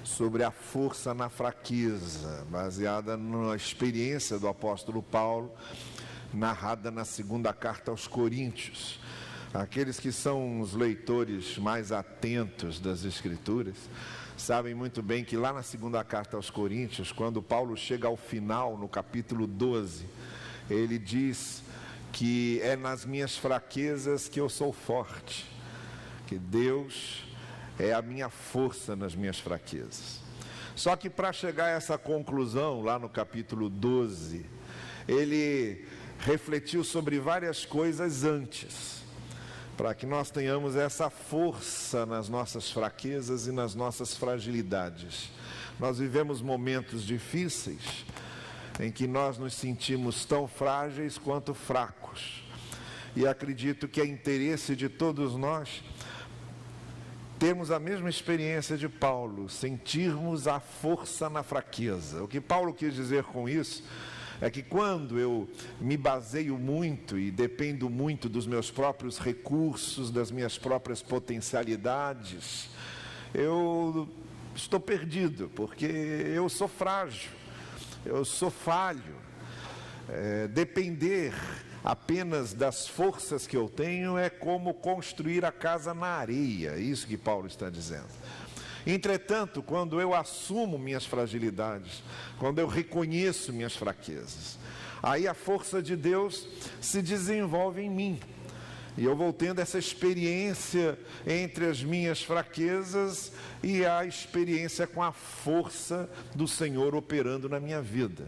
sobre a força na fraqueza, baseada na experiência do apóstolo Paulo, narrada na segunda carta aos Coríntios. Aqueles que são os leitores mais atentos das Escrituras sabem muito bem que lá na segunda carta aos Coríntios, quando Paulo chega ao final, no capítulo 12, ele diz que é nas minhas fraquezas que eu sou forte, que Deus é a minha força nas minhas fraquezas. Só que para chegar a essa conclusão, lá no capítulo 12, ele refletiu sobre várias coisas antes, para que nós tenhamos essa força nas nossas fraquezas e nas nossas fragilidades. Nós vivemos momentos difíceis, em que nós nos sentimos tão frágeis quanto fracos. E acredito que é interesse de todos nós termos a mesma experiência de Paulo, sentirmos a força na fraqueza. O que Paulo quis dizer com isso é que quando eu me baseio muito e dependo muito dos meus próprios recursos, das minhas próprias potencialidades, eu estou perdido, porque eu sou frágil, eu sou falho. Depender apenas das forças que eu tenho é como construir a casa na areia, é isso que Paulo está dizendo. Entretanto, quando eu assumo minhas fragilidades, quando eu reconheço minhas fraquezas, aí a força de Deus se desenvolve em mim. E eu vou tendo essa experiência entre as minhas fraquezas e a experiência com a força do Senhor operando na minha vida.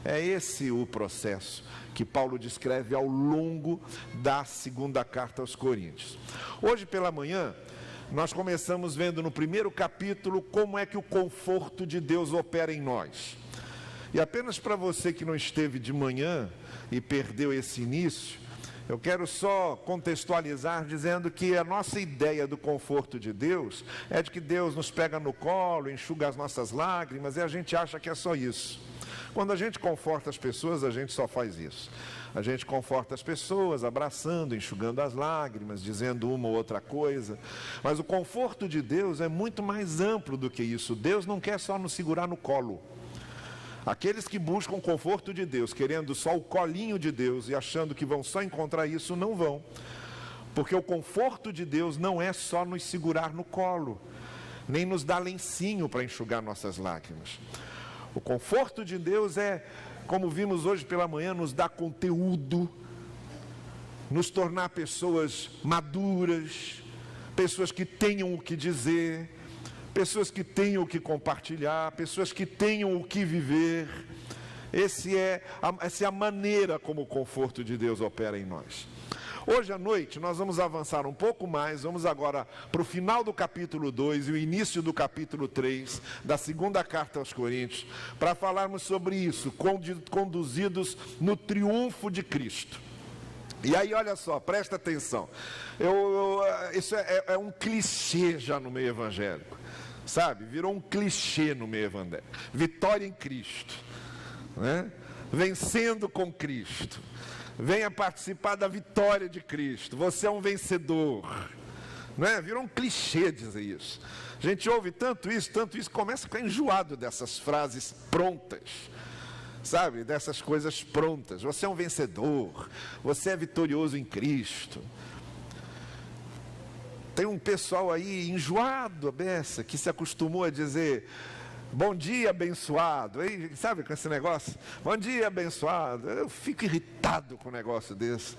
É esse o processo que Paulo descreve ao longo da segunda carta aos Coríntios. Hoje pela manhã, nós começamos vendo no primeiro capítulo como é que o conforto de Deus opera em nós. E apenas para você que não esteve de manhã e perdeu esse início, eu quero só contextualizar dizendo que a nossa ideia do conforto de Deus é de que Deus nos pega no colo, enxuga as nossas lágrimas e a gente acha que é só isso. Quando a gente conforta as pessoas, a gente só faz isso. A gente conforta as pessoas, abraçando, enxugando as lágrimas, dizendo uma ou outra coisa. Mas o conforto de Deus é muito mais amplo do que isso. Deus não quer só nos segurar no colo. Aqueles que buscam o conforto de Deus, querendo só o colinho de Deus e achando que vão só encontrar isso, não vão. Porque o conforto de Deus não é só nos segurar no colo, nem nos dar lencinho para enxugar nossas lágrimas. O conforto de Deus é, como vimos hoje pela manhã, nos dar conteúdo, nos tornar pessoas maduras, pessoas que tenham o que dizer, pessoas que tenham o que compartilhar, pessoas que tenham o que viver. Essa é a maneira como o conforto de Deus opera em nós. Hoje à noite nós vamos avançar um pouco mais, vamos agora para o final do capítulo 2 e o início do capítulo 3 da segunda carta aos Coríntios, para falarmos sobre isso, conduzidos no triunfo de Cristo. E aí olha só, presta atenção, isso é um clichê já no meio evangélico, sabe? Virou um clichê no meio evangélico, vitória em Cristo, né? Vencendo com Cristo. Venha participar da vitória de Cristo. Você é um vencedor, não é? Virou um clichê dizer isso. A gente ouve tanto isso, começa a ficar enjoado dessas frases prontas, sabe? Dessas coisas prontas. Você é um vencedor, você é vitorioso em Cristo. Tem um pessoal aí enjoado, a beça, que se acostumou a dizer: bom dia, abençoado. Aí, sabe com esse negócio? Bom dia, abençoado. Eu fico irritado com um negócio desse.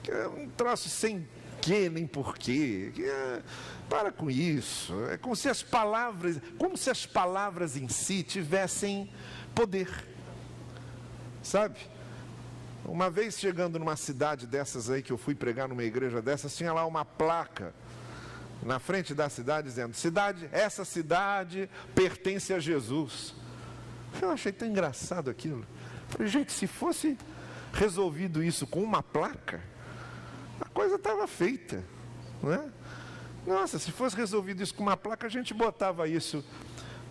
É um troço sem quê nem porquê. Para com isso. É como se as palavras em si tivessem poder. Sabe? Uma vez chegando numa cidade dessas aí, que eu fui pregar numa igreja dessas, tinha lá uma placa na frente da cidade dizendo: essa cidade pertence a Jesus. Eu achei tão engraçado aquilo. Falei, gente, se fosse resolvido isso com uma placa, a coisa estava feita, não é? Nossa, se fosse resolvido isso com uma placa, a gente botava isso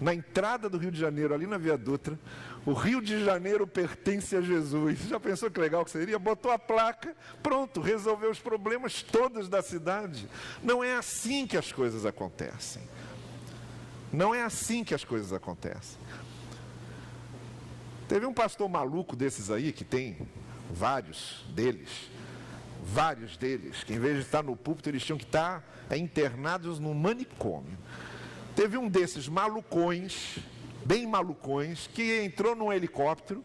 na entrada do Rio de Janeiro, ali na Via Dutra: o Rio de Janeiro pertence a Jesus. Já pensou que legal que seria? Botou a placa, pronto, resolveu os problemas todos da cidade. Não é assim que as coisas acontecem. Não é assim que as coisas acontecem. Teve um pastor maluco desses aí, que tem vários deles, que em vez de estar no púlpito, eles tinham que estar internados no manicômio. Teve um desses malucões, bem malucões, que entrou num helicóptero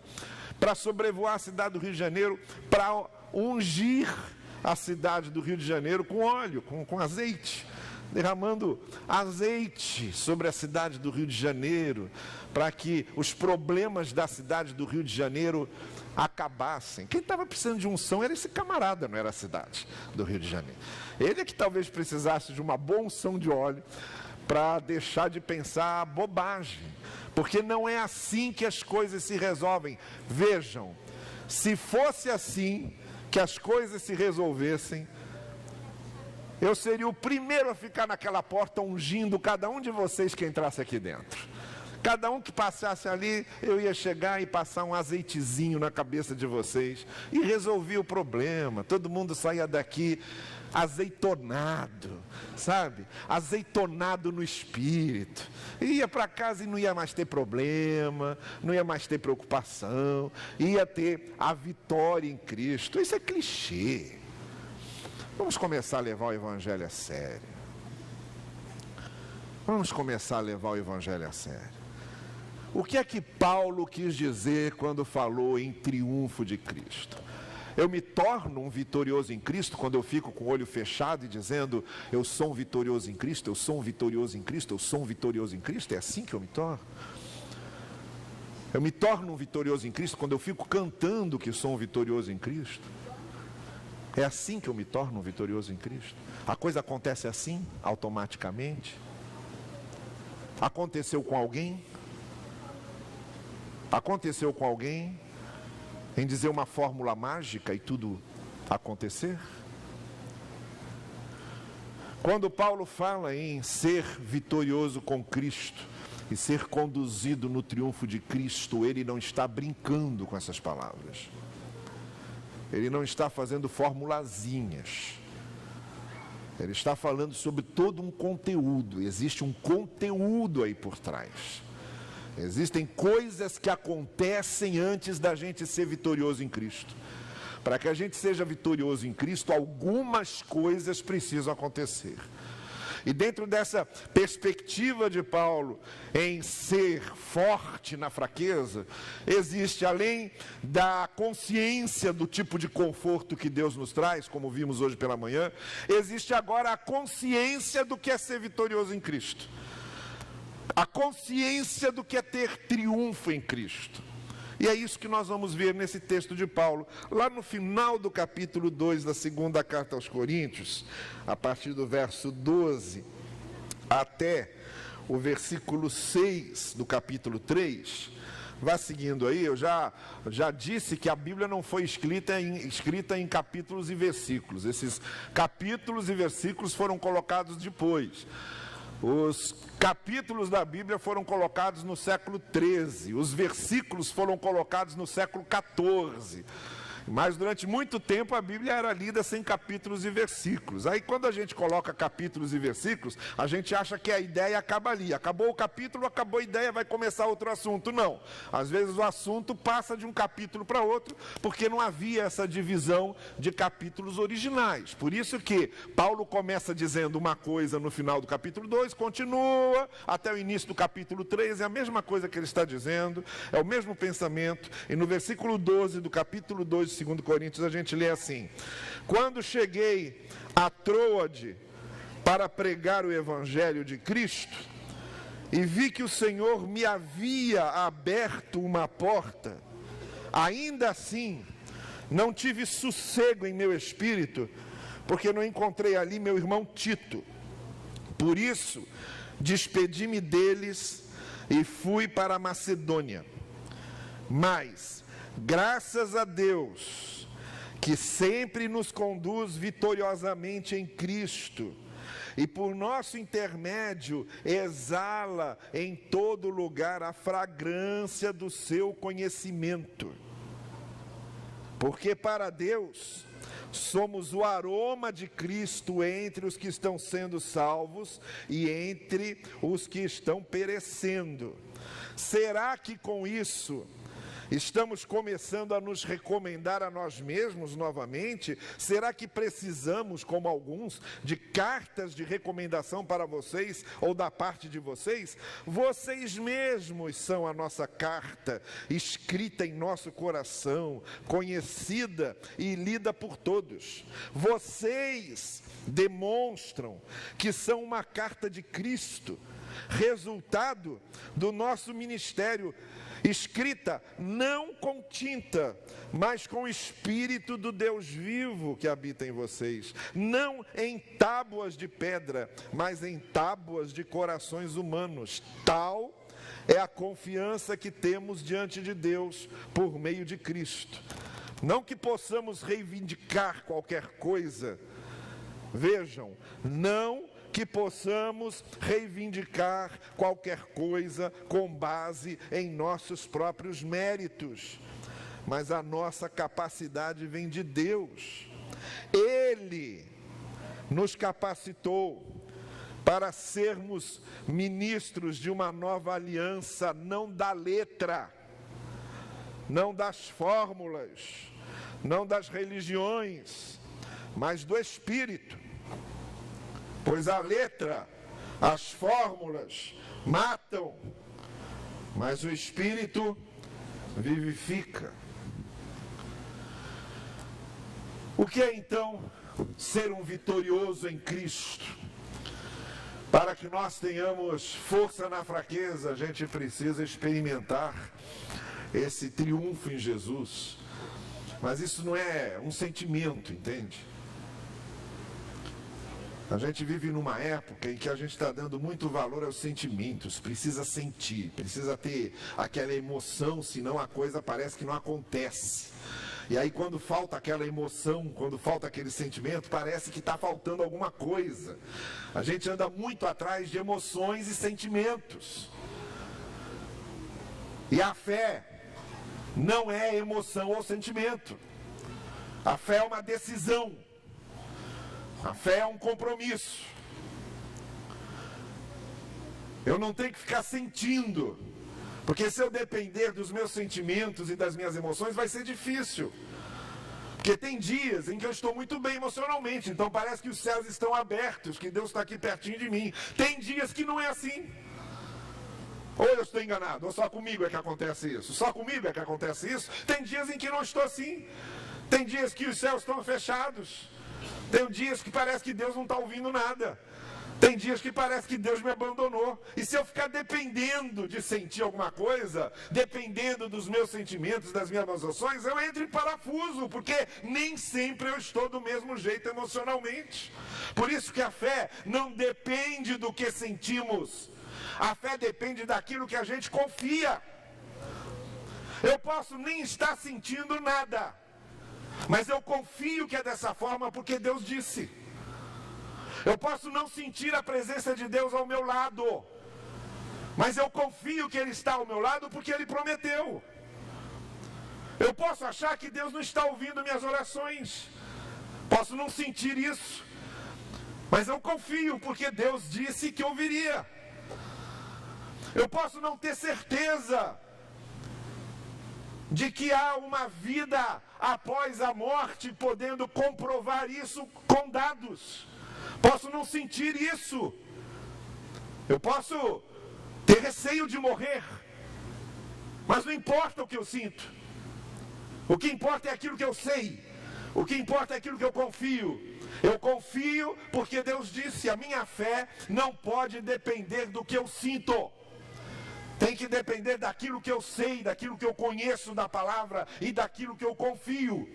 para sobrevoar a cidade do Rio de Janeiro, para ungir a cidade do Rio de Janeiro com óleo, com azeite, derramando azeite sobre a cidade do Rio de Janeiro, para que os problemas da cidade do Rio de Janeiro acabassem. Quem estava precisando de unção era esse camarada, não era a cidade do Rio de Janeiro. Ele é que talvez precisasse de uma boa unção de óleo para deixar de pensar bobagem, porque não é assim que as coisas se resolvem. Vejam, se fosse assim que as coisas se resolvessem, eu seria o primeiro a ficar naquela porta ungindo cada um de vocês que entrasse aqui dentro. Cada um que passasse ali, eu ia chegar e passar um azeitezinho na cabeça de vocês e resolvia o problema. Todo mundo saía daqui azeitonado, sabe? Azeitonado no espírito. Ia para casa e não ia mais ter problema, não ia mais ter preocupação, ia ter a vitória em Cristo. Isso é clichê. Vamos começar a levar o Evangelho a sério. Vamos começar a levar o Evangelho a sério. O que é que Paulo quis dizer quando falou em triunfo de Cristo? Eu me torno um vitorioso em Cristo quando eu fico com o olho fechado e dizendo: eu sou um vitorioso em Cristo, eu sou um vitorioso em Cristo, eu sou um vitorioso em Cristo? É assim que eu me torno? Eu me torno um vitorioso em Cristo quando eu fico cantando que sou um vitorioso em Cristo? É assim que eu me torno um vitorioso em Cristo? A coisa acontece assim, automaticamente? Aconteceu com alguém? Aconteceu com alguém em dizer uma fórmula mágica e tudo acontecer? Quando Paulo fala em ser vitorioso com Cristo e ser conduzido no triunfo de Cristo, ele não está brincando com essas palavras. Ele não está fazendo formulazinhas. Ele está falando sobre todo um conteúdo. Existe um conteúdo aí por trás. Existem coisas que acontecem antes da gente ser vitorioso em Cristo. Para que a gente seja vitorioso em Cristo, algumas coisas precisam acontecer. E dentro dessa perspectiva de Paulo em ser forte na fraqueza, existe, além da consciência do tipo de conforto que Deus nos traz, como vimos hoje pela manhã, existe agora a consciência do que é ser vitorioso em Cristo. A consciência do que é ter triunfo em Cristo. E é isso que nós vamos ver nesse texto de Paulo, lá no final do capítulo 2 da segunda carta aos Coríntios, a partir do verso 12 até o versículo 6 do capítulo 3. Vá seguindo aí. Eu já disse que a Bíblia não foi escrita em capítulos e versículos. Esses capítulos e versículos foram colocados depois. Os capítulos da Bíblia foram colocados no século XIII, os versículos foram colocados no século XIV. Mas durante muito tempo a Bíblia era lida sem capítulos e versículos. Aí quando a gente coloca capítulos e versículos, a gente acha que a ideia acaba ali. Acabou o capítulo, acabou a ideia, vai começar outro assunto. Não. Às vezes o assunto passa de um capítulo para outro, porque não havia essa divisão de capítulos originais. Por isso que Paulo começa dizendo uma coisa no final do capítulo 2, continua até o início do capítulo 3, é a mesma coisa que ele está dizendo, é o mesmo pensamento. E no versículo 12 do capítulo 2 de 2 Coríntios, a gente lê assim: quando cheguei a Troade para pregar o Evangelho de Cristo, e vi que o Senhor me havia aberto uma porta, ainda assim não tive sossego em meu espírito, porque não encontrei ali meu irmão Tito. Por isso, despedi-me deles e fui para a Macedônia. Mas graças a Deus, que sempre nos conduz vitoriosamente em Cristo, e por nosso intermédio exala em todo lugar a fragrância do seu conhecimento. Porque para Deus somos o aroma de Cristo entre os que estão sendo salvos e entre os que estão perecendo. Será que com isso estamos começando a nos recomendar a nós mesmos novamente? Será que precisamos, como alguns, de cartas de recomendação para vocês ou da parte de vocês? Vocês mesmos são a nossa carta, escrita em nosso coração, conhecida e lida por todos. Vocês demonstram que são uma carta de Cristo, resultado do nosso ministério, escrita não com tinta, mas com o Espírito do Deus vivo que habita em vocês, não em tábuas de pedra, mas em tábuas de corações humanos. Tal é a confiança que temos diante de Deus por meio de Cristo. Não que possamos reivindicar qualquer coisa, vejam, não que possamos reivindicar qualquer coisa com base em nossos próprios méritos, mas a nossa capacidade vem de Deus. Ele nos capacitou para sermos ministros de uma nova aliança, não da letra, não das fórmulas, não das religiões, mas do Espírito. Pois a letra, as fórmulas matam, mas o Espírito vivifica. O que é então ser um vitorioso em Cristo? Para que nós tenhamos força na fraqueza, a gente precisa experimentar esse triunfo em Jesus. Mas isso não é um sentimento, entende? A gente vive numa época em que a gente está dando muito valor aos sentimentos, precisa sentir, precisa ter aquela emoção, senão a coisa parece que não acontece. E aí quando falta aquela emoção, quando falta aquele sentimento, parece que está faltando alguma coisa. A gente anda muito atrás de emoções e sentimentos. E a fé não é emoção ou sentimento. A fé é uma decisão. A fé é um compromisso. Eu não tenho que ficar sentindo, porque se eu depender dos meus sentimentos e das minhas emoções, vai ser difícil. Porque tem dias em que eu estou muito bem emocionalmente, então parece que os céus estão abertos, que Deus está aqui pertinho de mim. Tem dias que não é assim. Ou eu estou enganado, ou só comigo é que acontece isso. Só comigo é que acontece isso. Tem dias em que não estou assim. Tem dias que os céus estão fechados. Tem dias que parece que Deus não está ouvindo nada. Tem dias que parece que Deus me abandonou. E se eu ficar dependendo de sentir alguma coisa, dependendo dos meus sentimentos, das minhas emoções, eu entro em parafuso, porque nem sempre eu estou do mesmo jeito emocionalmente. Por isso que a fé não depende do que sentimos. A fé depende daquilo que a gente confia. Eu posso nem estar sentindo nada, mas eu confio que é dessa forma porque Deus disse. Eu posso não sentir a presença de Deus ao meu lado, mas eu confio que Ele está ao meu lado porque Ele prometeu. Eu posso achar que Deus não está ouvindo minhas orações, posso não sentir isso, mas eu confio porque Deus disse que ouviria. Eu posso não ter certeza de que há uma vida após a morte, podendo comprovar isso com dados. Posso não sentir isso. Eu posso ter receio de morrer, mas não importa o que eu sinto. O que importa é aquilo que eu sei. O que importa é aquilo que eu confio. Eu confio porque Deus disse: a minha fé não pode depender do que eu sinto. Tem que depender daquilo que eu sei, daquilo que eu conheço da palavra e daquilo que eu confio.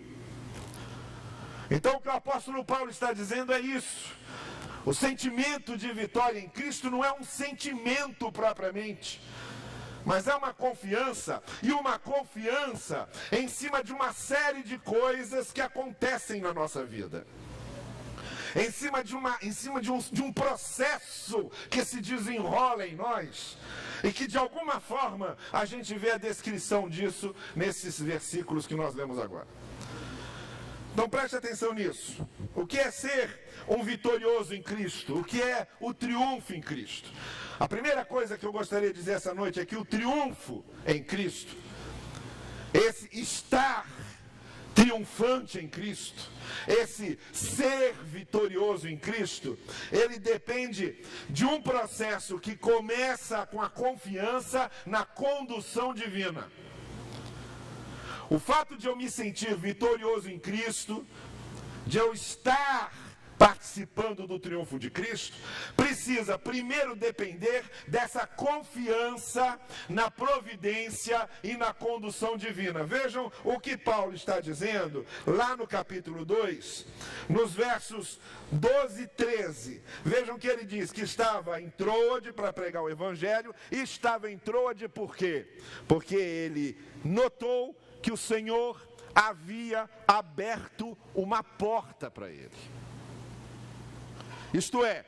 Então o que o apóstolo Paulo está dizendo é isso. O sentimento de vitória em Cristo não é um sentimento propriamente, mas é uma confiança, e uma confiança em cima de uma série de coisas que acontecem na nossa vida. Em cima de um processo que se desenrola em nós, e que de alguma forma a gente vê a descrição disso nesses versículos que nós lemos agora. Então preste atenção nisso. O que é ser um vitorioso em Cristo? O que é o triunfo em Cristo? A primeira coisa que eu gostaria de dizer essa noite é que o triunfo em Cristo, esse estar triunfante em Cristo, esse ser vitorioso em Cristo, ele depende de um processo que começa com a confiança na condução divina. O fato de eu me sentir vitorioso em Cristo, de eu estar participando do triunfo de Cristo, precisa primeiro depender dessa confiança na providência e na condução divina. Vejam o que Paulo está dizendo lá no capítulo 2, nos versos 12 e 13. Vejam que ele diz que estava em Troade para pregar o evangelho, e estava em Troade por quê? Porque ele notou que o Senhor havia aberto uma porta para ele. Isto é,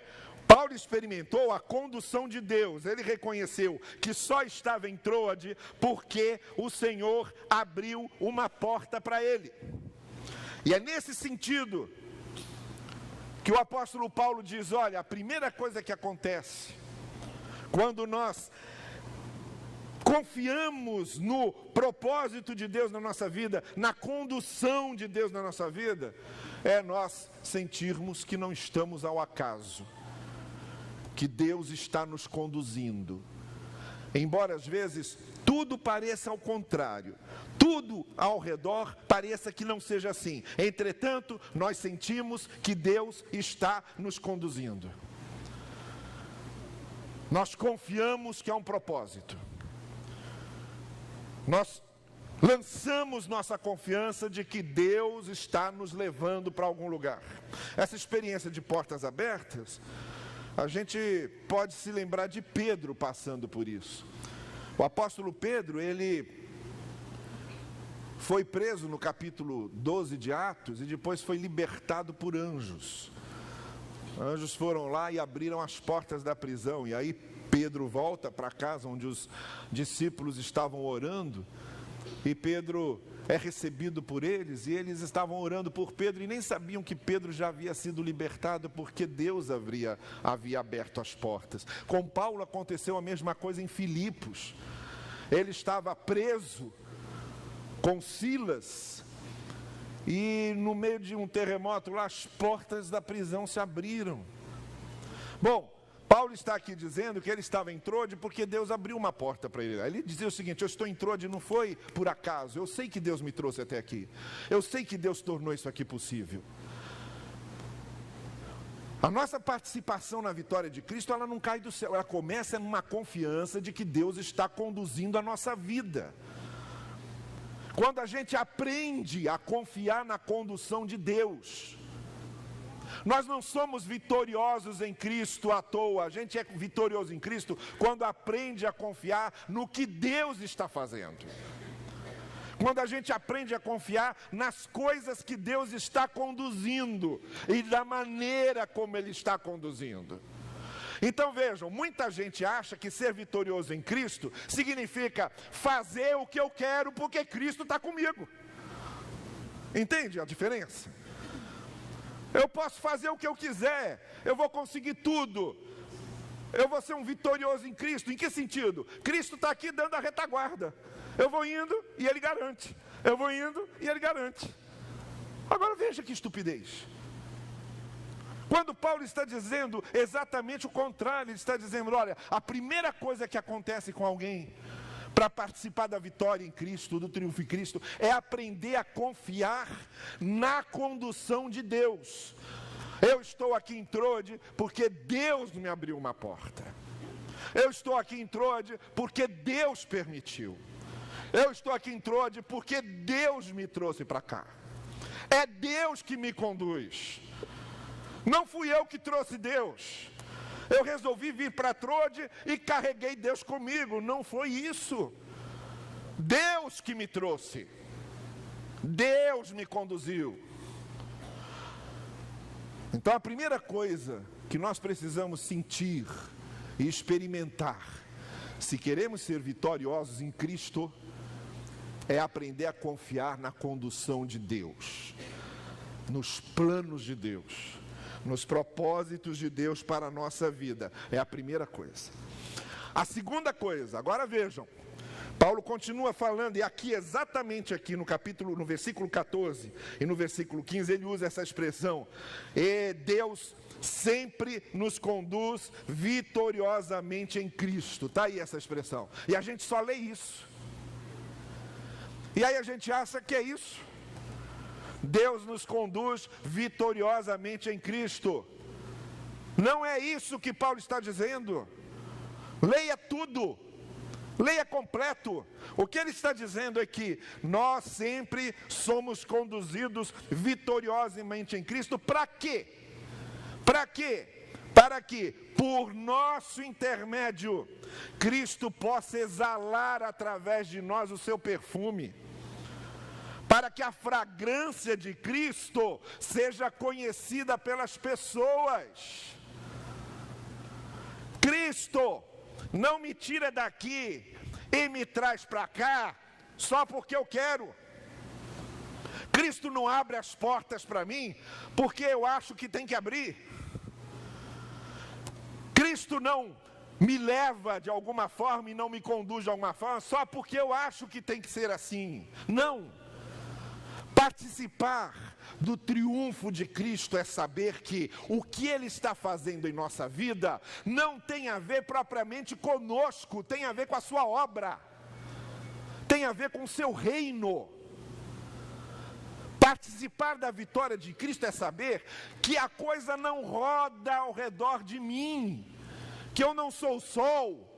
Paulo experimentou a condução de Deus. Ele reconheceu que só estava em Troade porque o Senhor abriu uma porta para ele. E é nesse sentido que o apóstolo Paulo diz, olha, a primeira coisa que acontece quando nós confiamos no propósito de Deus na nossa vida, na condução de Deus na nossa vida, é nós sentirmos que não estamos ao acaso, que Deus está nos conduzindo. Embora às vezes tudo pareça ao contrário, tudo ao redor pareça que não seja assim. Entretanto, nós sentimos que Deus está nos conduzindo. Nós confiamos que há um propósito. Nós lançamos nossa confiança de que Deus está nos levando para algum lugar. Essa experiência de portas abertas, a gente pode se lembrar de Pedro passando por isso. O apóstolo Pedro, ele foi preso no capítulo 12 de Atos e depois foi libertado por anjos. Anjos foram lá e abriram as portas da prisão, e aí Pedro volta para casa onde os discípulos estavam orando, e Pedro é recebido por eles, e eles estavam orando por Pedro e nem sabiam que Pedro já havia sido libertado, porque Deus havia aberto as portas. Com Paulo aconteceu a mesma coisa em Filipos. Ele estava preso com Silas, e no meio de um terremoto lá, as portas da prisão se abriram. Bom, Paulo está aqui dizendo que ele estava em Troade porque Deus abriu uma porta para ele. Ele dizia o seguinte: eu estou em Troade, não foi por acaso, eu sei que Deus me trouxe até aqui, eu sei que Deus tornou isso aqui possível. A nossa participação na vitória de Cristo, ela não cai do céu, ela começa numa confiança de que Deus está conduzindo a nossa vida. Quando a gente aprende a confiar na condução de Deus, nós não somos vitoriosos em Cristo à toa. A gente é vitorioso em Cristo quando aprende a confiar no que Deus está fazendo. Quando a gente aprende a confiar nas coisas que Deus está conduzindo e da maneira como Ele está conduzindo. Então vejam, muita gente acha que ser vitorioso em Cristo significa fazer o que eu quero porque Cristo está comigo. Entende a diferença? Eu posso fazer o que eu quiser, eu vou conseguir tudo, eu vou ser um vitorioso em Cristo. Em que sentido? Cristo está aqui dando a retaguarda. Eu vou indo e Ele garante. Eu vou indo e Ele garante. Agora veja que estupidez. Quando Paulo está dizendo exatamente o contrário, ele está dizendo, olha, a primeira coisa que acontece com alguém para participar da vitória em Cristo, do triunfo em Cristo, é aprender a confiar na condução de Deus. Eu estou aqui em Troade porque Deus me abriu uma porta. Eu estou aqui em Troade porque Deus permitiu. Eu estou aqui em Troade porque Deus me trouxe para cá. É Deus que me conduz. Não fui eu que trouxe Deus. Eu resolvi vir para Troade e carreguei Deus comigo. Não foi isso. Deus que me trouxe. Deus me conduziu. Então a primeira coisa que nós precisamos sentir e experimentar, se queremos ser vitoriosos em Cristo, é aprender a confiar na condução de Deus. nos planos de Deus, nos propósitos de Deus para a nossa vida. É a primeira coisa. A segunda coisa, agora vejam, Paulo continua falando, e aqui, exatamente aqui no versículo 14 e no versículo 15, ele usa essa expressão: e Deus sempre nos conduz vitoriosamente em Cristo. Está aí essa expressão. E a gente só lê isso. E aí a gente acha que é isso. Deus nos conduz vitoriosamente em Cristo. Não é isso que Paulo está dizendo. Leia tudo. Leia completo. O que ele está dizendo é que nós sempre somos conduzidos vitoriosamente em Cristo. Para quê? Para quê? Para que, por nosso intermédio, Cristo possa exalar através de nós o seu perfume. Para que a fragrância de Cristo seja conhecida pelas pessoas. Cristo não me tira daqui e me traz para cá só porque eu quero. Cristo não abre as portas para mim porque eu acho que tem que abrir. Cristo não me leva de alguma forma e não me conduz de alguma forma só porque eu acho que tem que ser assim. Não. Participar do triunfo de Cristo é saber que o que Ele está fazendo em nossa vida não tem a ver propriamente conosco, tem a ver com a sua obra, tem a ver com o seu reino. Participar da vitória de Cristo é saber que a coisa não roda ao redor de mim, que eu não sou o sol,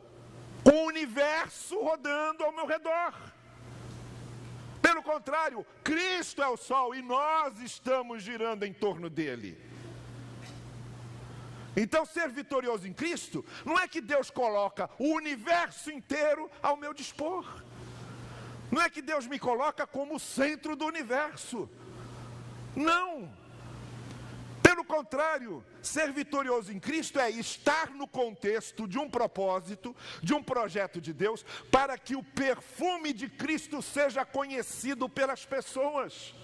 com o universo rodando ao meu redor. Pelo contrário, Cristo é o sol e nós estamos girando em torno dele. Então, ser vitorioso em Cristo não é que Deus coloca o universo inteiro ao meu dispor. Não é que Deus me coloca como o centro do universo. Não. Pelo contrário, ser vitorioso em Cristo é estar no contexto de um propósito, de um projeto de Deus, para que o perfume de Cristo seja conhecido pelas pessoas,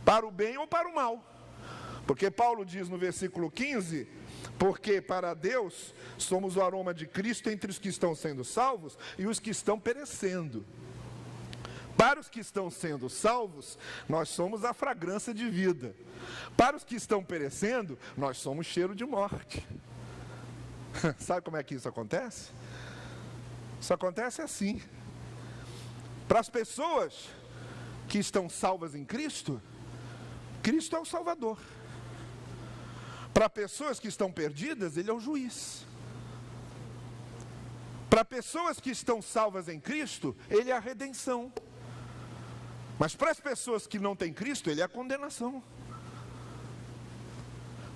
para o bem ou para o mal. Porque Paulo diz no versículo 15, porque para Deus somos o aroma de Cristo entre os que estão sendo salvos e os que estão perecendo. Para os que estão sendo salvos, nós somos a fragrância de vida. Para os que estão perecendo, nós somos cheiro de morte. Sabe como é que isso acontece? Isso acontece assim. Para as pessoas que estão salvas em Cristo, Cristo é o Salvador. Para pessoas que estão perdidas, Ele é o juiz. Para pessoas que estão salvas em Cristo, Ele é a redenção. Mas para as pessoas que não têm Cristo, Ele é a condenação.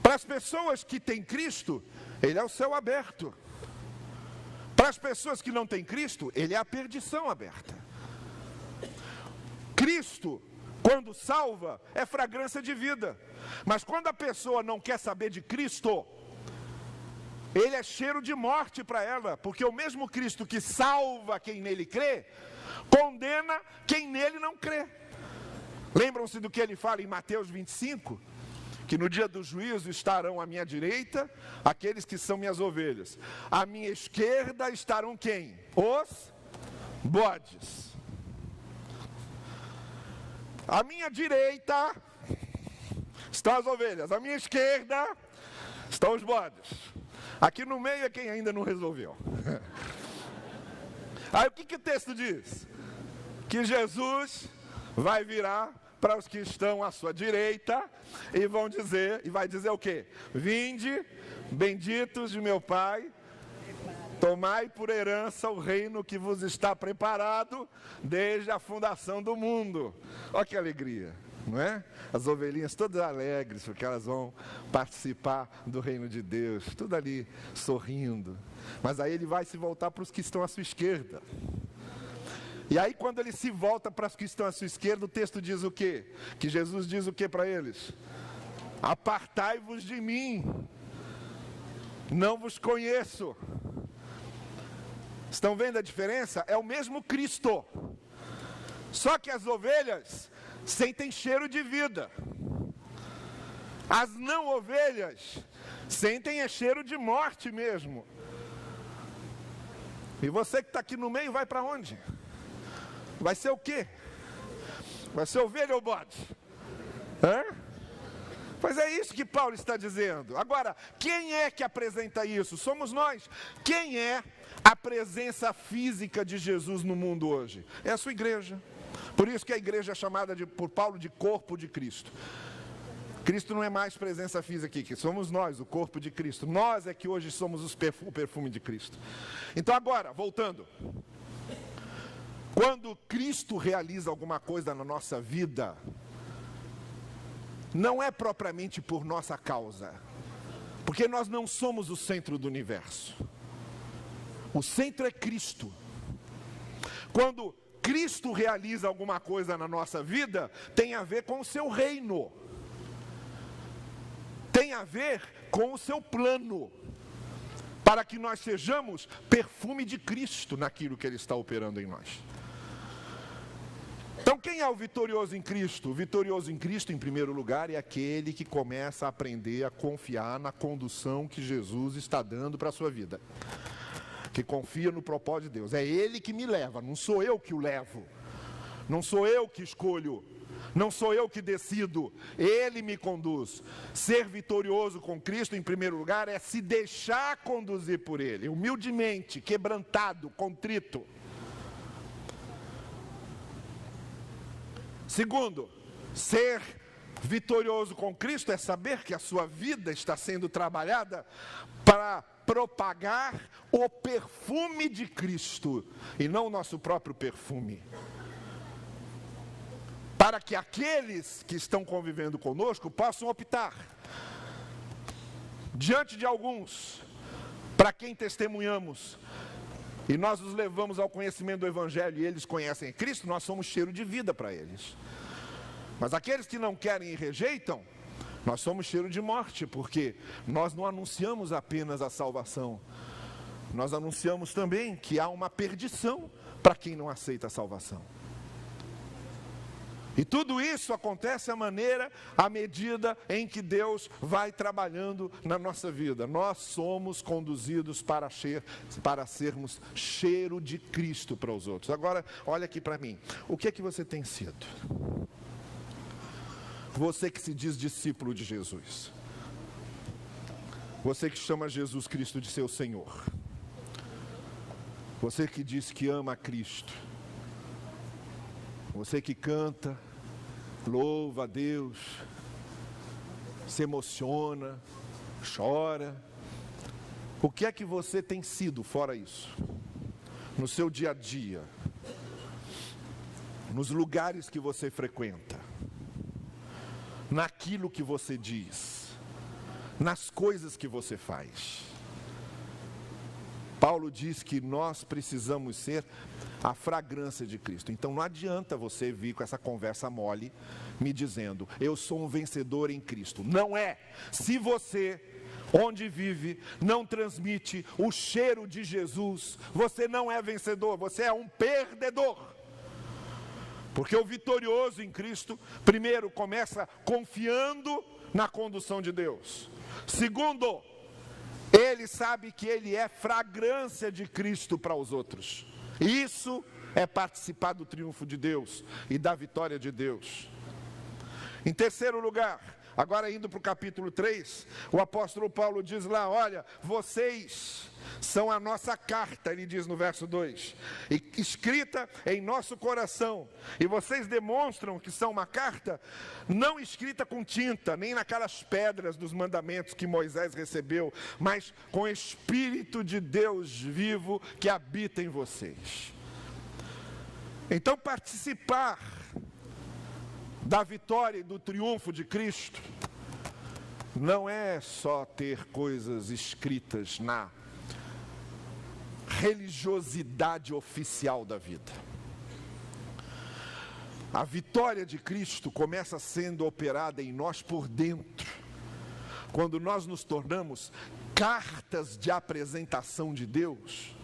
Para as pessoas que têm Cristo, Ele é o céu aberto. Para as pessoas que não têm Cristo, Ele é a perdição aberta. Cristo, quando salva, é fragrância de vida. Mas quando a pessoa não quer saber de Cristo, Ele é cheiro de morte para ela. Porque o mesmo Cristo que salva quem nele crê, condena quem nele não crê. Lembram-se do que ele fala em Mateus 25? Que no dia do juízo estarão à minha direita aqueles que são minhas ovelhas. À minha esquerda estarão quem? Os bodes. À minha direita estão as ovelhas. À minha esquerda estão os bodes. Aqui no meio é quem ainda não resolveu. Aí o que o texto diz? Que Jesus vai virar para os que estão à sua direita e vai dizer o quê? Vinde, benditos de meu Pai, tomai por herança o reino que vos está preparado desde a fundação do mundo. Olha que alegria, não é? As ovelhinhas todas alegres, porque elas vão participar do reino de Deus, tudo ali sorrindo. Mas aí ele vai se voltar para os que estão à sua esquerda. E aí quando ele se volta para os que estão à sua esquerda, o texto diz o quê? Que Jesus diz o quê para eles? Apartai-vos de mim, não vos conheço. Estão vendo a diferença? É o mesmo Cristo. Só que as ovelhas sentem cheiro de vida. As não ovelhas sentem cheiro de morte mesmo. E você que está aqui no meio vai para onde? Vai ser o quê? Vai ser ovelha ou bode? Pois é isso que Paulo está dizendo. Agora, quem é que apresenta isso? Somos nós. Quem é a presença física de Jesus no mundo hoje? É a sua igreja. Por isso que a igreja é chamada por Paulo de corpo de Cristo. Cristo não é mais presença física aqui, que somos nós, o corpo de Cristo. Nós é que hoje somos o perfume de Cristo. Então agora, voltando. Quando Cristo realiza alguma coisa na nossa vida, não é propriamente por nossa causa, porque nós não somos o centro do universo. O centro é Cristo. Quando Cristo realiza alguma coisa na nossa vida, tem a ver com o seu reino. Tem a ver com o seu plano, para que nós sejamos perfume de Cristo naquilo que Ele está operando em nós. Então quem é o vitorioso em Cristo? O vitorioso em Cristo, em primeiro lugar, é aquele que começa a aprender a confiar na condução que Jesus está dando para a sua vida. Que confia no propósito de Deus. É Ele que me leva, não sou eu que o levo. Não sou eu que escolho. Não sou eu que decido, Ele me conduz. Ser vitorioso com Cristo, em primeiro lugar, é se deixar conduzir por Ele, humildemente, quebrantado, contrito. Segundo, ser vitorioso com Cristo é saber que a sua vida está sendo trabalhada para propagar o perfume de Cristo, e não o nosso próprio perfume. Para que aqueles que estão convivendo conosco possam optar, diante de alguns, para quem testemunhamos, e nós os levamos ao conhecimento do Evangelho, e eles conhecem Cristo, nós somos cheiro de vida para eles. Mas aqueles que não querem e rejeitam, nós somos cheiro de morte, porque nós não anunciamos apenas a salvação, nós anunciamos também que há uma perdição para quem não aceita a salvação. E tudo isso acontece à medida em que Deus vai trabalhando na nossa vida. Nós somos conduzidos para sermos cheiro de Cristo para os outros. Agora, olha aqui para mim. O que é que você tem sido? Você que se diz discípulo de Jesus. Você que chama Jesus Cristo de seu Senhor. Você que diz que ama a Cristo. Você que canta, louva a Deus, se emociona, chora. O que é que você tem sido fora isso? No seu dia a dia, nos lugares que você frequenta, naquilo que você diz, nas coisas que você faz. Paulo diz que nós precisamos ser a fragrância de Cristo. Então não adianta você vir com essa conversa mole, me dizendo, eu sou um vencedor em Cristo. Não é. Se você, onde vive, não transmite o cheiro de Jesus, você não é vencedor, você é um perdedor. Porque o vitorioso em Cristo, primeiro, começa confiando na condução de Deus. Segundo, ele sabe que ele é fragrância de Cristo para os outros. Isso é participar do triunfo de Deus e da vitória de Deus. Em terceiro lugar, agora indo para o capítulo 3, o apóstolo Paulo diz lá, olha, vocês são a nossa carta, ele diz no verso 2, escrita em nosso coração, e vocês demonstram que são uma carta, não escrita com tinta, nem naquelas pedras dos mandamentos que Moisés recebeu, mas com o Espírito de Deus vivo que habita em vocês. Então participar da vitória e do triunfo de Cristo não é só ter coisas escritas na religiosidade oficial da vida. A vitória de Cristo começa sendo operada em nós por dentro, quando nós nos tornamos cartas de apresentação de Deus,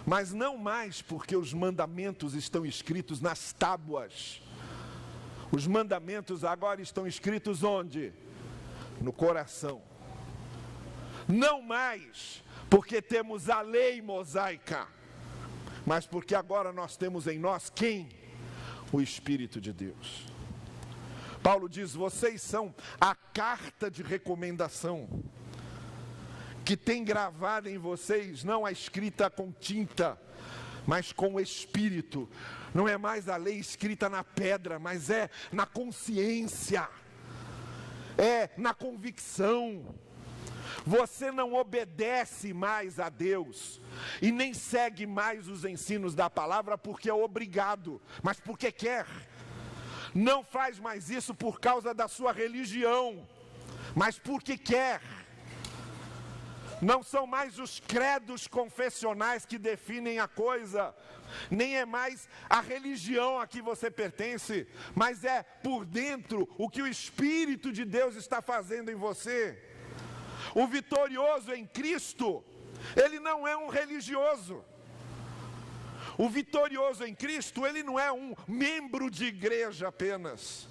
mas não mais porque os mandamentos estão escritos nas tábuas, Os mandamentos agora estão escritos onde? No coração. Não mais porque temos a lei mosaica, mas porque agora nós temos em nós quem? O Espírito de Deus. Paulo diz: vocês são a carta de recomendação, que tem gravado em vocês, não a escrita com tinta, mas com o Espírito. Não é mais a lei escrita na pedra, mas é na consciência, é na convicção. Você não obedece mais a Deus e nem segue mais os ensinos da palavra porque é obrigado, mas porque quer. Não faz mais isso por causa da sua religião, mas porque quer. Não são mais os credos confessionais que definem a coisa, nem é mais a religião a que você pertence, mas é por dentro o que o Espírito de Deus está fazendo em você. O vitorioso em Cristo, ele não é um religioso. O vitorioso em Cristo, ele não é um membro de igreja apenas.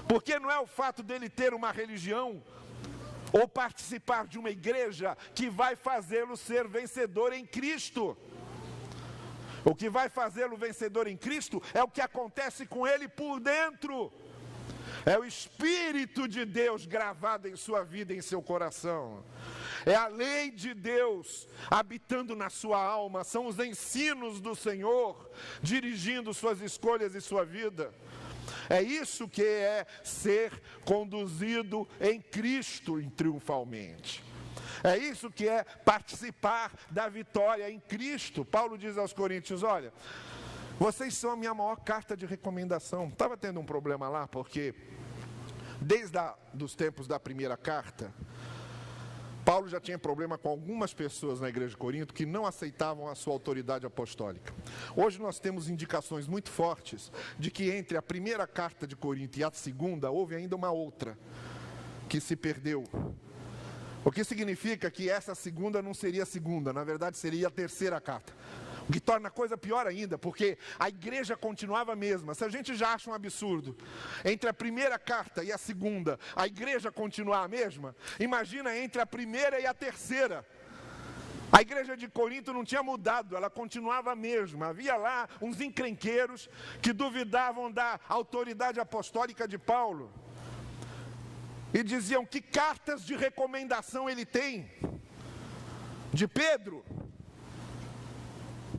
Porque não é o fato dele ter uma religião ou participar de uma igreja que vai fazê-lo ser vencedor em Cristo. O que vai fazê-lo vencedor em Cristo é o que acontece com ele por dentro. É o Espírito de Deus gravado em sua vida, em seu coração. É a lei de Deus habitando na sua alma. São os ensinos do Senhor dirigindo suas escolhas e sua vida. É isso que é ser conduzido em Cristo triunfalmente. É isso que é participar da vitória em Cristo. Paulo diz aos Coríntios: olha, vocês são a minha maior carta de recomendação. Estava tendo um problema lá, porque desde os tempos da primeira carta, Paulo já tinha problema com algumas pessoas na igreja de Corinto que não aceitavam a sua autoridade apostólica. Hoje nós temos indicações muito fortes de que entre a primeira carta de Corinto e a segunda, houve ainda uma outra que se perdeu. O que significa que essa segunda não seria a segunda, na verdade seria a terceira carta. O que torna a coisa pior ainda, porque a igreja continuava a mesma. Se a gente já acha um absurdo, entre a primeira carta e a segunda, a igreja continuar a mesma, imagina entre a primeira e a terceira. A igreja de Corinto não tinha mudado, ela continuava a mesma. Havia lá uns encrenqueiros que duvidavam da autoridade apostólica de Paulo. E diziam: que cartas de recomendação ele tem? De Pedro?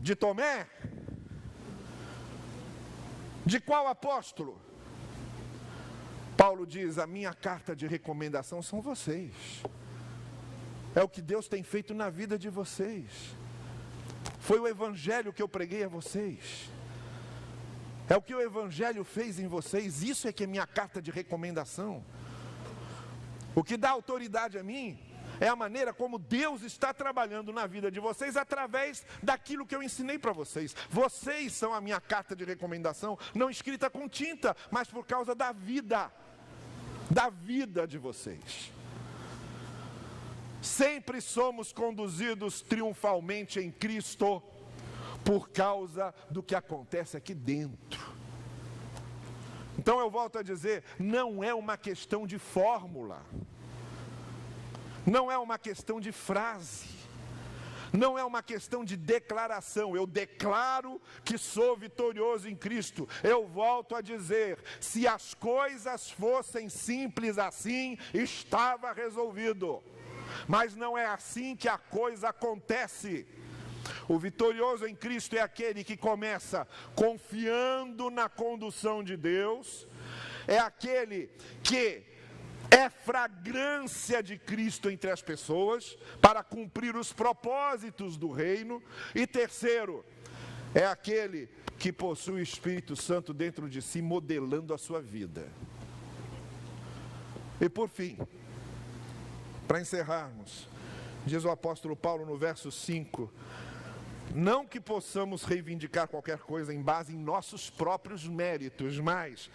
De Tomé? De qual apóstolo? Paulo diz: a minha carta de recomendação são vocês. É o que Deus tem feito na vida de vocês. Foi o evangelho que eu preguei a vocês. É o que o evangelho fez em vocês. Isso é que é minha carta de recomendação. O que dá autoridade a mim é a maneira como Deus está trabalhando na vida de vocês através daquilo que eu ensinei para vocês. Vocês são a minha carta de recomendação, não escrita com tinta, mas por causa da vida de vocês. Sempre somos conduzidos triunfalmente em Cristo por causa do que acontece aqui dentro. Então eu volto a dizer, não é uma questão de fórmula, não é uma questão de frase, não é uma questão de declaração. Eu declaro que sou vitorioso em Cristo. Eu volto a dizer, se as coisas fossem simples assim, estava resolvido. Mas não é assim que a coisa acontece. O vitorioso em Cristo é aquele que começa confiando na condução de Deus, é aquele que é fragrância de Cristo entre as pessoas, para cumprir os propósitos do reino. E terceiro, é aquele que possui o Espírito Santo dentro de si, modelando a sua vida. E por fim, para encerrarmos, diz o apóstolo Paulo no verso 5, não que possamos reivindicar qualquer coisa em base em nossos próprios méritos, mas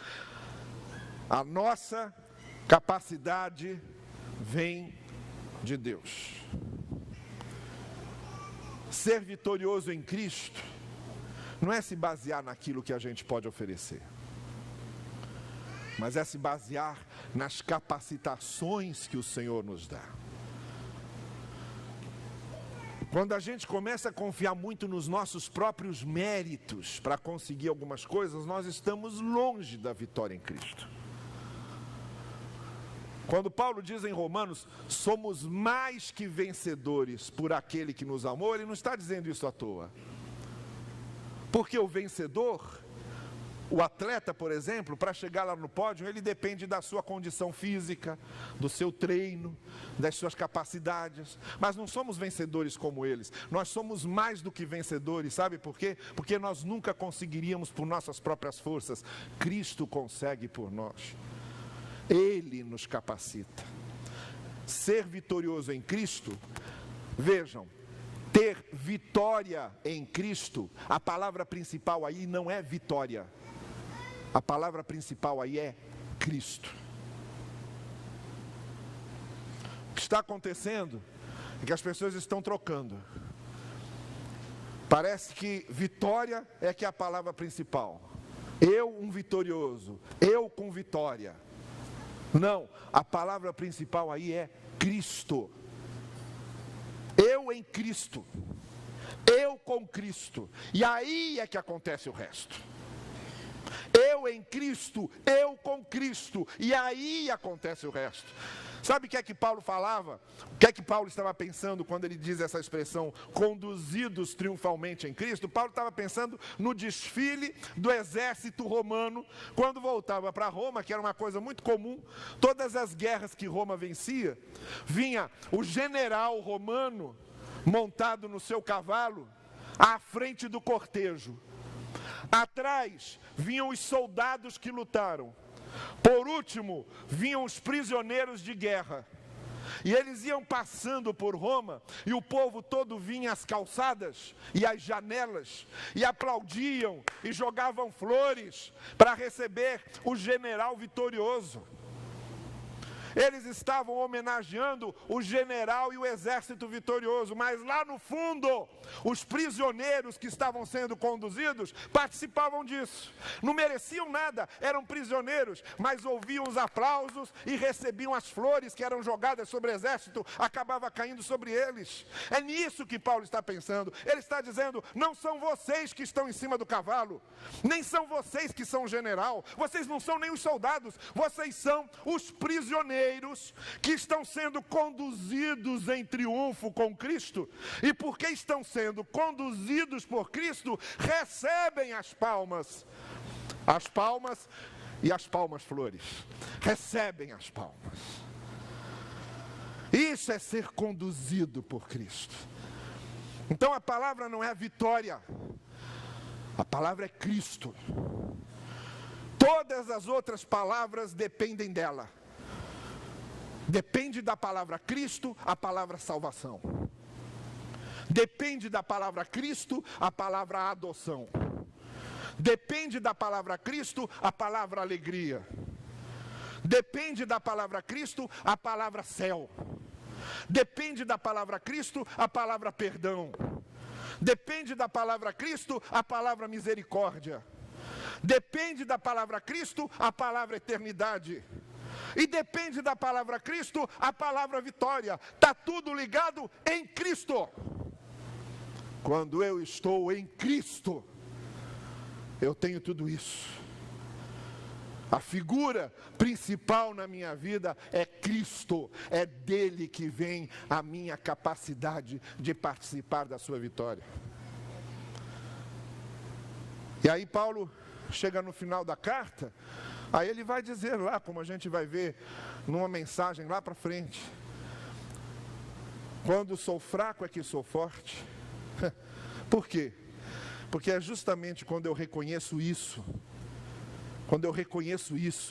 a nossa capacidade vem de Deus. Ser vitorioso em Cristo não é se basear naquilo que a gente pode oferecer. mas é se basear nas capacitações que o Senhor nos dá. Quando a gente começa a confiar muito nos nossos próprios méritos para conseguir algumas coisas, nós estamos longe da vitória em Cristo. Quando Paulo diz em Romanos, somos mais que vencedores por aquele que nos amou, ele não está dizendo isso à toa. Porque o vencedor, o atleta, por exemplo, para chegar lá no pódio, ele depende da sua condição física, do seu treino, das suas capacidades. Mas não somos vencedores como eles. Nós somos mais do que vencedores, sabe por quê? Porque nós nunca conseguiríamos por nossas próprias forças. Cristo consegue por nós. Ele nos capacita. Ser vitorioso em Cristo, vejam, ter vitória em Cristo, a palavra principal aí não é vitória. A palavra principal aí é Cristo. O que está acontecendo é que as pessoas estão trocando. Parece que vitória é que é a palavra principal. Eu, um vitorioso. Eu com vitória. Não, a palavra principal aí é Cristo. Eu em Cristo. Eu com Cristo. E aí é que acontece o resto. Eu em Cristo, eu com Cristo, e aí acontece o resto. Sabe o que é que Paulo falava? O que é que Paulo estava pensando quando ele diz essa expressão, conduzidos triunfalmente em Cristo? Paulo estava pensando no desfile do exército romano, quando voltava para Roma, que era uma coisa muito comum. Todas as guerras que Roma vencia, vinha o general romano, montado no seu cavalo, à frente do cortejo. Atrás vinham os soldados que lutaram. Por último, vinham os prisioneiros de guerra. E eles iam passando por Roma, e o povo todo vinha às calçadas e às janelas, e aplaudiam e jogavam flores para receber o general vitorioso. Eles estavam homenageando o general e o exército vitorioso, mas lá no fundo, os prisioneiros que estavam sendo conduzidos participavam disso. Não mereciam nada, eram prisioneiros, mas ouviam os aplausos e recebiam as flores que eram jogadas sobre o exército, acabava caindo sobre eles. É nisso que Paulo está pensando. Ele está dizendo, não são vocês que estão em cima do cavalo, nem são vocês que são o general, vocês não são nem os soldados, vocês são os prisioneiros que estão sendo conduzidos em triunfo com Cristo, e porque estão sendo conduzidos por Cristo, recebem as palmas e as palmas flores, recebem as palmas. Isso é ser conduzido por Cristo. Então a palavra não é vitória, a palavra é Cristo. Todas as outras palavras dependem dela. Depende da palavra Cristo, a palavra salvação. Depende da palavra Cristo, a palavra adoção. Depende da palavra Cristo, a palavra alegria. Depende da palavra Cristo, a palavra céu. Depende da palavra Cristo, a palavra perdão. Depende da palavra Cristo, a palavra misericórdia. Depende da palavra Cristo, a palavra eternidade. E depende da palavra Cristo, a palavra vitória. Está tudo ligado em Cristo. Quando eu estou em Cristo, eu tenho tudo isso. A figura principal na minha vida é Cristo. É dele que vem a minha capacidade de participar da sua vitória. E aí Paulo chega no final da carta, aí ele vai dizer lá, como a gente vai ver numa mensagem lá para frente, quando sou fraco é que sou forte. Por quê? Porque é justamente quando eu reconheço isso,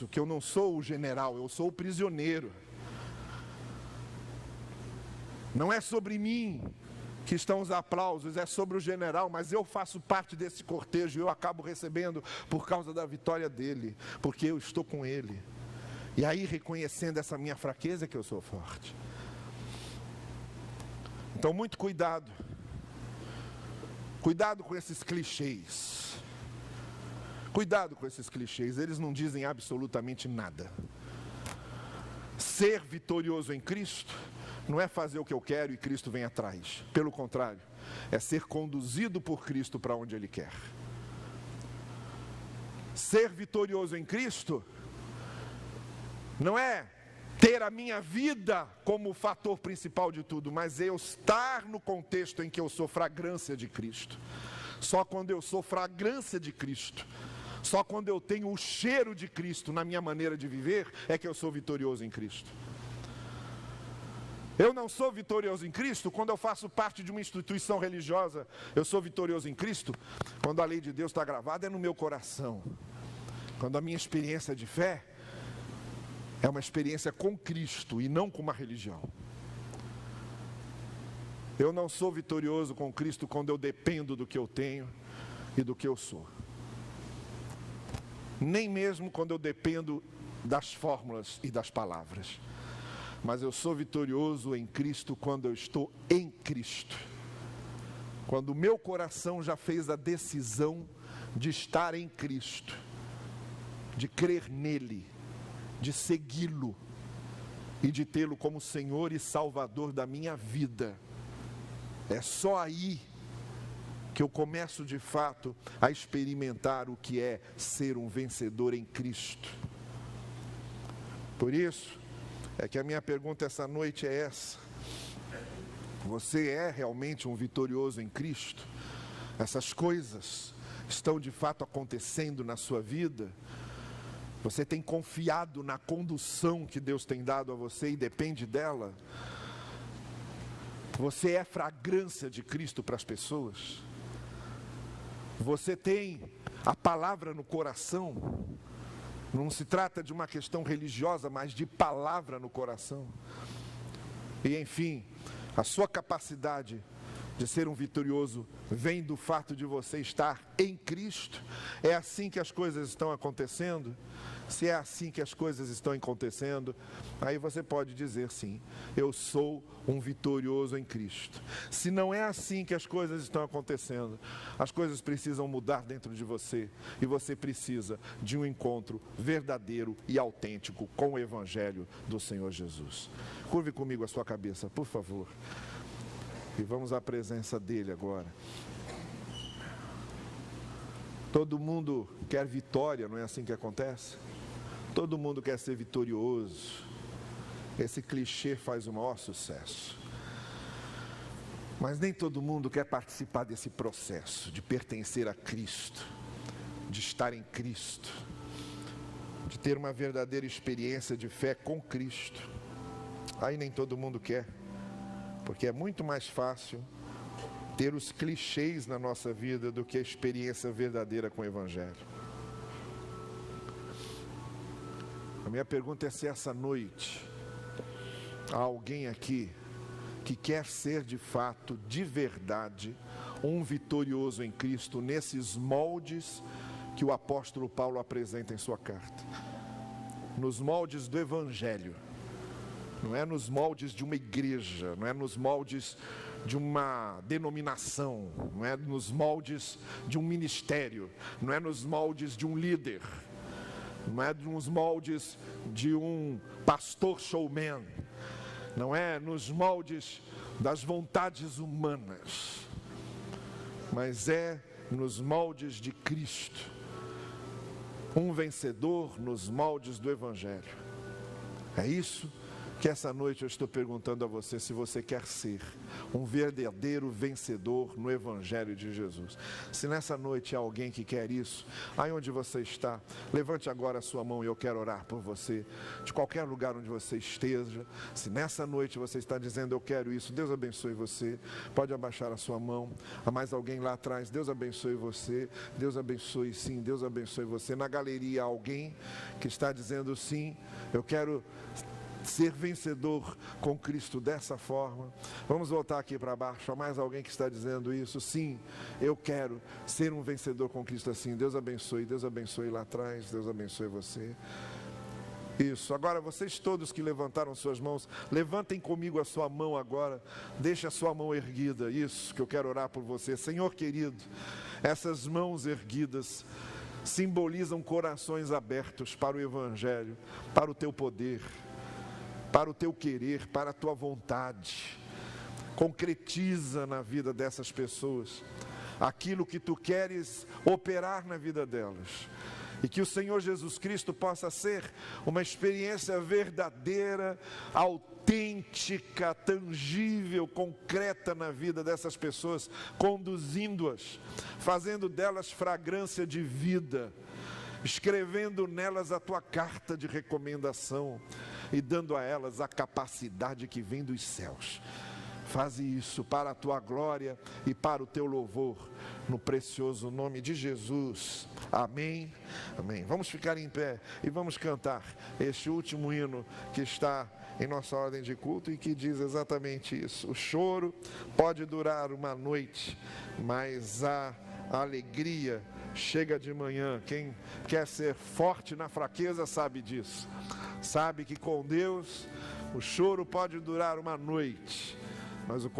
que eu não sou o general, eu sou o prisioneiro. Não é sobre mim que estão os aplausos, é sobre o general, mas eu faço parte desse cortejo, eu acabo recebendo por causa da vitória dele, porque eu estou com ele. E aí, reconhecendo essa minha fraqueza, que eu sou forte. Então, muito cuidado. Cuidado com esses clichês. Cuidado com esses clichês, eles não dizem absolutamente nada. Ser vitorioso em Cristo não é fazer o que eu quero e Cristo vem atrás. Pelo contrário, é ser conduzido por Cristo para onde Ele quer. Ser vitorioso em Cristo não é ter a minha vida como o fator principal de tudo, mas eu estar no contexto em que eu sou fragrância de Cristo. Só quando eu sou fragrância de Cristo, só quando eu tenho o cheiro de Cristo na minha maneira de viver, é que eu sou vitorioso em Cristo. Eu não sou vitorioso em Cristo quando eu faço parte de uma instituição religiosa. Eu sou vitorioso em Cristo quando a lei de Deus está gravada no meu coração. Quando a minha experiência de fé é uma experiência com Cristo e não com uma religião. Eu não sou vitorioso com Cristo quando eu dependo do que eu tenho e do que eu sou. Nem mesmo quando eu dependo das fórmulas e das palavras. Mas eu sou vitorioso em Cristo quando eu estou em Cristo. Quando o meu coração já fez a decisão de estar em Cristo, de crer nele, de segui-lo e de tê-lo como Senhor e Salvador da minha vida. É só aí que eu começo de fato a experimentar o que é ser um vencedor em Cristo. Por isso, é que a minha pergunta essa noite é essa: você é realmente um vitorioso em Cristo? Essas coisas estão de fato acontecendo na sua vida? Você tem confiado na condução que Deus tem dado a você e depende dela? Você é fragrância de Cristo para as pessoas? Você tem a palavra no coração? Não se trata de uma questão religiosa, mas de palavra no coração. E enfim, a sua capacidade de ser um vitorioso vem do fato de você estar em Cristo. É assim que as coisas estão acontecendo? Se é assim que as coisas estão acontecendo, aí você pode dizer sim, eu sou um vitorioso em Cristo. Se não é assim que as coisas estão acontecendo, as coisas precisam mudar dentro de você. E você precisa de um encontro verdadeiro e autêntico com o Evangelho do Senhor Jesus. Curve comigo a sua cabeça, por favor. E vamos à presença dele agora. Todo mundo quer vitória, não é assim que acontece? Todo mundo quer ser vitorioso. Esse clichê faz o maior sucesso. Mas nem todo mundo quer participar desse processo de pertencer a Cristo, de estar em Cristo, de ter uma verdadeira experiência de fé com Cristo. Aí nem todo mundo quer, porque é muito mais fácil ter os clichês na nossa vida do que a experiência verdadeira com o Evangelho. A minha pergunta é se essa noite há alguém aqui que quer ser de fato, de verdade, um vitorioso em Cristo nesses moldes que o apóstolo Paulo apresenta em sua carta. Nos moldes do Evangelho. Não é nos moldes de uma igreja, não é nos moldes de uma denominação, não é nos moldes de um ministério, não é nos moldes de um líder, não é nos moldes de um pastor showman, não é nos moldes das vontades humanas, mas é nos moldes de Cristo, um vencedor nos moldes do Evangelho. É isso que essa noite eu estou perguntando a você, se você quer ser um verdadeiro vencedor no Evangelho de Jesus. Se nessa noite há alguém que quer isso, aí onde você está, levante agora a sua mão e eu quero orar por você, de qualquer lugar onde você esteja. Se nessa noite você está dizendo eu quero isso, Deus abençoe você, pode abaixar a sua mão. Há mais alguém lá atrás, Deus abençoe você, Deus abençoe sim, Deus abençoe você. Na galeria há alguém que está dizendo sim, eu quero ser vencedor com Cristo dessa forma. Vamos voltar aqui para baixo. Há mais alguém que está dizendo isso? Sim, eu quero ser um vencedor com Cristo assim. Deus abençoe lá atrás. Deus abençoe você. Isso, agora vocês todos que levantaram suas mãos, levantem comigo a sua mão agora. Deixe a sua mão erguida. Isso, que eu quero orar por você. Senhor querido, essas mãos erguidas simbolizam corações abertos para o Evangelho, para o teu poder, para o teu querer, para a tua vontade. Concretiza na vida dessas pessoas aquilo que tu queres operar na vida delas. E que o Senhor Jesus Cristo possa ser uma experiência verdadeira, autêntica, tangível, concreta na vida dessas pessoas, conduzindo-as, fazendo delas fragrância de vida, escrevendo nelas a tua carta de recomendação e dando a elas a capacidade que vem dos céus. Faze isso para a tua glória e para o teu louvor, no precioso nome de Jesus. Amém. Amém. Vamos ficar em pé e vamos cantar este último hino que está em nossa ordem de culto e que diz exatamente isso. O choro pode durar uma noite, mas a alegria chega de manhã. Quem quer ser forte na fraqueza sabe disso. Sabe que com Deus o choro pode durar uma noite, mas o